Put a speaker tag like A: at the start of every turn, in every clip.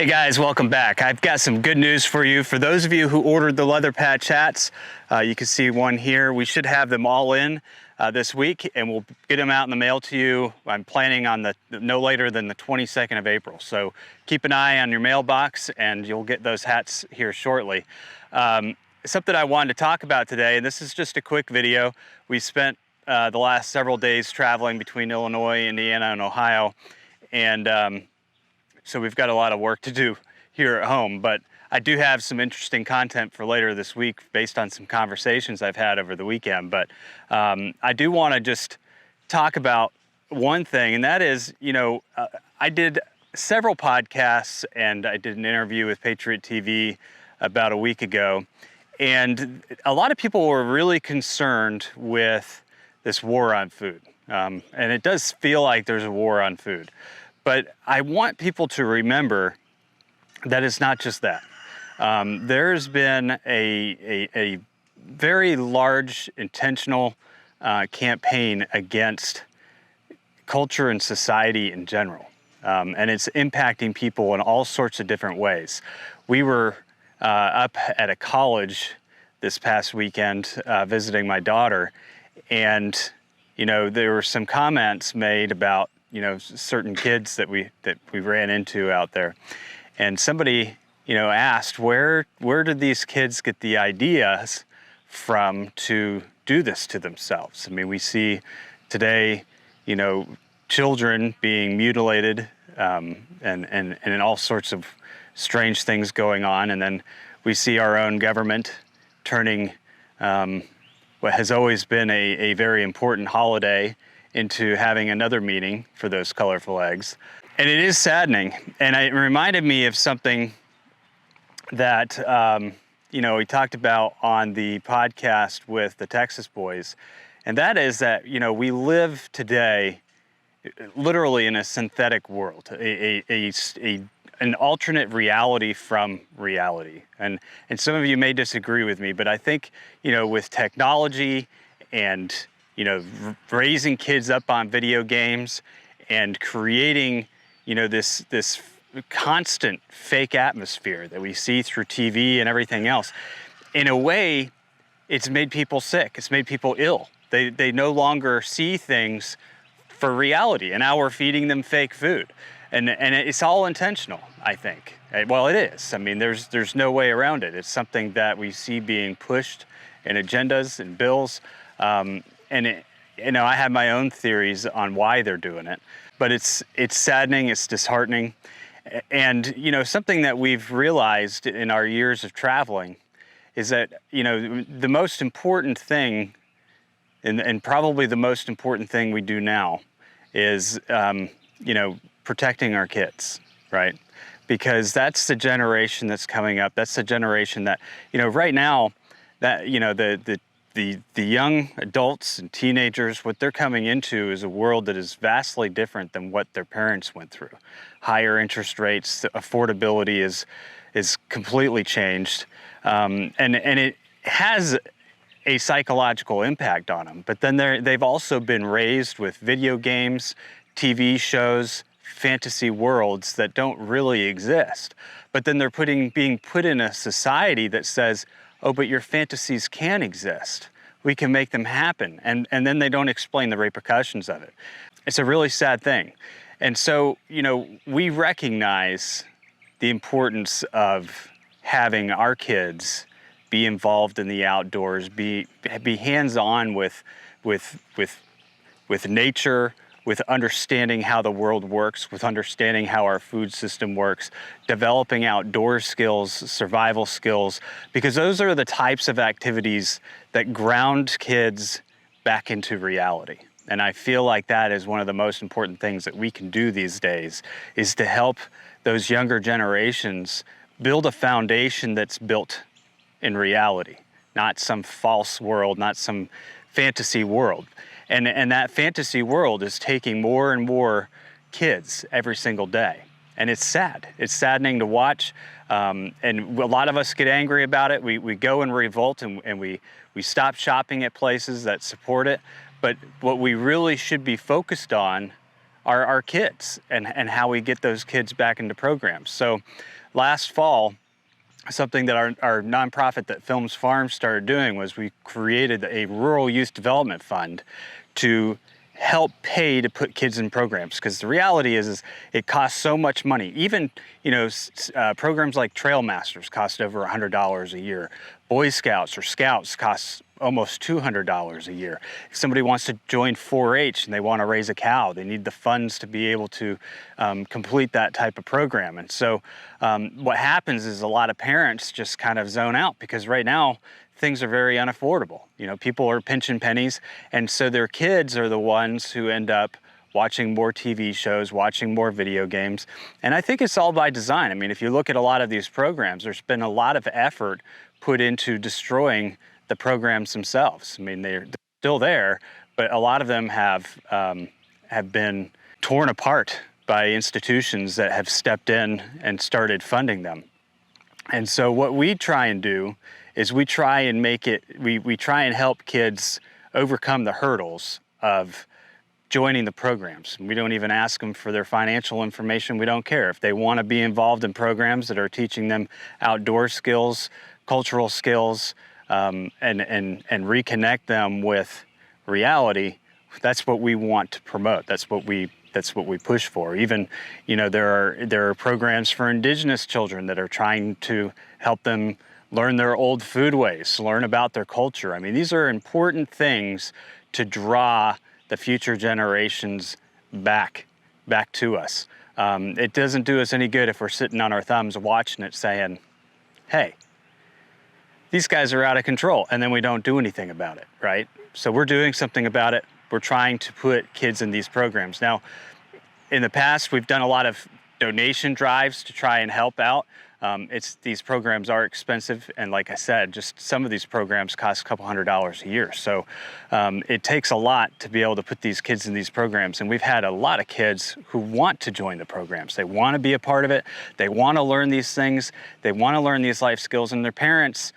A: Hey guys, welcome back. I've got some good news for you. For those of you who ordered the leather patch hats, you can see one here. We should have them all in this week, and we'll get them out in the mail to you. I'm planning on no later than the 22nd of April. So keep an eye on your mailbox and you'll get those hats here shortly. Something I wanted to talk about today, and this is just a quick video. We spent the last several days traveling between Illinois, Indiana, and Ohio. And so we've got a lot of work to do here at home, but I do have some interesting content for later this week based on some conversations I've had over the weekend. But I do want to just talk about one thing, and that is, I did several podcasts and I did an interview with Patriot TV about a week ago, and a lot of people were really concerned with this war on food. And it does feel like there's a war on food. But I want people to remember that it's not just that. There's been a very large intentional campaign against culture and society in general. And it's impacting people in all sorts of different ways. We were up at a college this past weekend visiting my daughter, and there were some comments made about certain kids that we ran into out there. And somebody, asked, where did these kids get the ideas from to do this to themselves? I mean, we see today, children being mutilated, and all sorts of strange things going on. And then we see our own government turning what has always been a very important holiday into having another meaning for those colorful eggs. And it is saddening. And it reminded me of something that, we talked about on the podcast with the Texas boys. And that is that, we live today literally in a synthetic world, an alternate reality from reality. And some of you may disagree with me, but I think, with technology and raising kids up on video games and creating, this constant fake atmosphere that we see through TV and everything else, in a way, it's made people sick. It's made people ill. They no longer see things for reality, and now we're feeding them fake food. And it's all intentional, I think. Well, it is. I mean, there's no way around it. It's something that we see being pushed in agendas and bills. I have my own theories on why they're doing it, but it's saddening, it's disheartening. And, something that we've realized in our years of traveling is that, the most important thing, and probably the most important thing we do now is, protecting our kids, right? Because that's the generation that's coming up. That's the generation that, right now, that, the young adults and teenagers, what they're coming into is a world that is vastly different than what their parents went through. Higher interest rates, affordability is completely changed, and it has a psychological impact on them. But then they've also been raised with video games, TV shows, fantasy worlds that don't really exist. But then they're being put in a society that says, oh, but your fantasies can exist. We can make them happen. And then they don't explain the repercussions of it. It's a really sad thing. And so, we recognize the importance of having our kids be involved in the outdoors, be hands-on with nature, with understanding how the world works, with understanding how our food system works, developing outdoor skills, survival skills, because those are the types of activities that ground kids back into reality. And I feel like that is one of the most important things that we can do these days, is to help those younger generations build a foundation that's built in reality, not some false world, not some fantasy world. And that fantasy world is taking more and more kids every single day. And it's sad. It's saddening to watch. And a lot of us get angry about it. We go and revolt, and we stop shopping at places that support it. But what we really should be focused on are our kids and how we get those kids back into programs. So last fall, something that our nonprofit that Films Farms started doing was we created a rural youth development fund to help pay to put kids in programs, because the reality is it costs so much money. Even programs like Trail Masters cost over $100 a year. Boy Scouts or Scouts cost almost $200 a year. If somebody wants to join 4-H and they want to raise a cow, they need the funds to be able to complete that type of program. And so what happens is a lot of parents just kind of zone out, because right now things are very unaffordable. People are pinching pennies, and so their kids are the ones who end up watching more TV shows, watching more video games. And I think it's all by design. I mean, if you look at a lot of these programs, there's been a lot of effort put into destroying the programs themselves. I mean, they're still there, but a lot of them have been torn apart by institutions that have stepped in and started funding them. And so what we try and do is we try and help kids overcome the hurdles of joining the programs. We don't even ask them for their financial information. We don't care. If they want to be involved in programs that are teaching them outdoor skills, cultural skills, and reconnect them with reality, that's what we want to promote. That's what we push for. Even, there are programs for Indigenous children that are trying to help them learn their old foodways, learn about their culture. I mean, these are important things to draw the future generations back to us. It doesn't do us any good if we're sitting on our thumbs watching it saying, hey, these guys are out of control, and then we don't do anything about it, right? So we're doing something about it. We're trying to put kids in these programs. Now, in the past, we've done a lot of donation drives to try and help out. These programs are expensive, and like I said, just some of these programs cost a couple $100s a year. So it takes a lot to be able to put these kids in these programs, and we've had a lot of kids who want to join the programs. They want to be a part of it. They want to learn these things. They want to learn these life skills, and their parents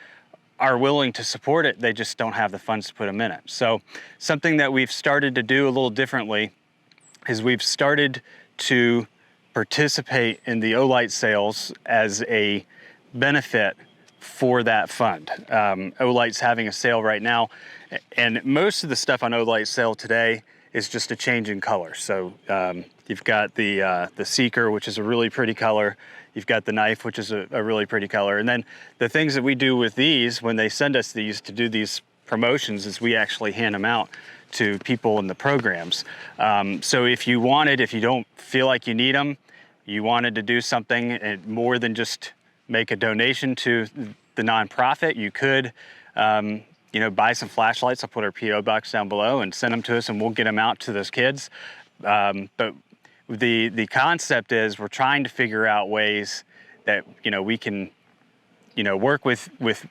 A: are willing to support it. They just don't have the funds to put them in it. So something that we've started to do a little differently is we've started to participate in the OLIGHT sales as a benefit for that fund. OLIGHT's having a sale right now, and most of the stuff on OLIGHT sale today is just a change in color. So you've got the Seeker, which is a really pretty color. You've got the Knife, which is a really pretty color. And then the things that we do with these, when they send us these to do these promotions, is we actually hand them out to people in the programs. So if you don't feel like you need them, you wanted to do something more than just make a donation to the nonprofit, you could buy some flashlights. I'll put our P.O. box down below and send them to us, and we'll get them out to those kids. But the concept is we're trying to figure out ways that we can work with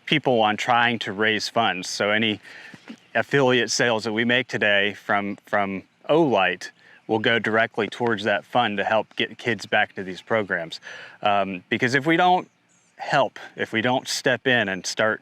A: people on trying to raise funds. So any affiliate sales that we make today from OLIGHT will go directly towards that fund to help get kids back to these programs. Because if we don't step in and start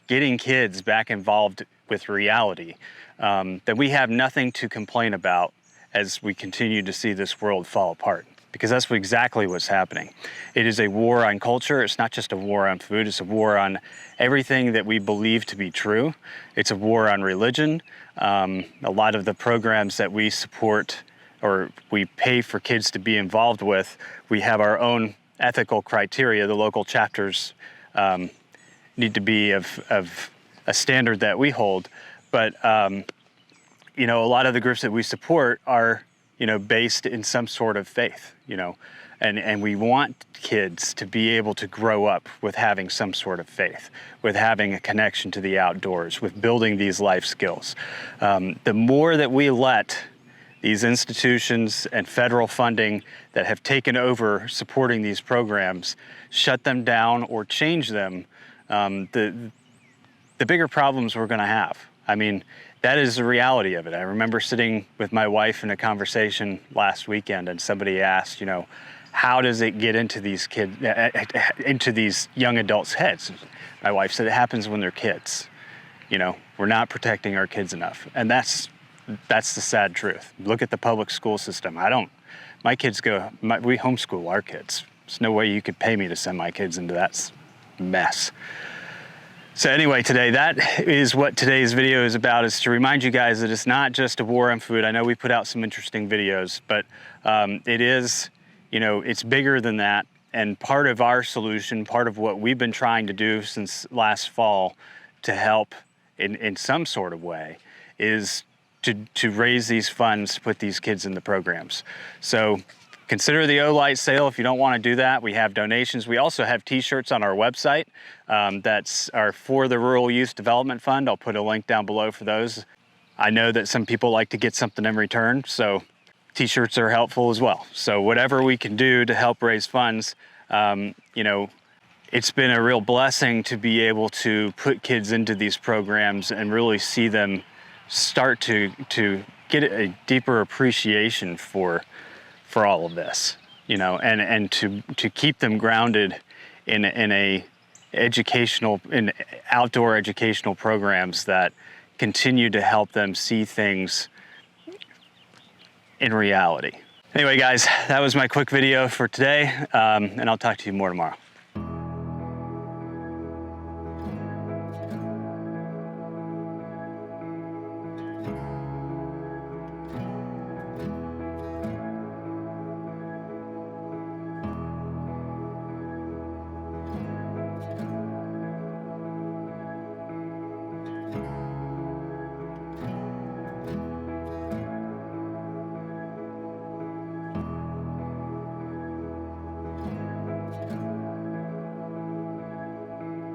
A: getting kids back involved with reality, then we have nothing to complain about as we continue to see this world fall apart. Because that's exactly what's happening. It is a war on culture. It's not just a war on food. It's a war on everything that we believe to be true. It's a war on religion. A lot of the programs that we support or we pay for kids to be involved with, we have our own ethical criteria. The local chapters need to be of a standard that we hold. But a lot of the groups that we support are based in some sort of faith, and we want kids to be able to grow up with having some sort of faith, with having a connection to the outdoors, with building these life skills. The more that we let these institutions and federal funding that have taken over supporting these programs shut them down or change them, the bigger problems we're going to have. I mean, that is the reality of it. I remember sitting with my wife in a conversation last weekend, and somebody asked, how does it get into these kids, into these young adults' heads? My wife said it happens when they're kids. We're not protecting our kids enough, and that's That's the sad truth. Look at the public school system. My kids we homeschool our kids. There's no way you could pay me to send my kids into that mess. So anyway, that is what today's video is about, is to remind you guys that it's not just a war on food. I know we put out some interesting videos, but it is, it's bigger than that. And part of our solution, part of what we've been trying to do since last fall to help in some sort of way is to raise these funds to put these kids in the programs. So consider the OLIGHT sale. If you don't want to do that, we have donations. We also have t-shirts on our website are for the Rural Youth Development Fund. I'll put a link down below for those. I know that some people like to get something in return, so t-shirts are helpful as well. So whatever we can do to help raise funds, it's been a real blessing to be able to put kids into these programs and really see them start to get a deeper appreciation for all of this, and to keep them grounded in outdoor educational programs that continue to help them see things in reality. Anyway, guys, that was my quick video for today, and I'll talk to you more tomorrow.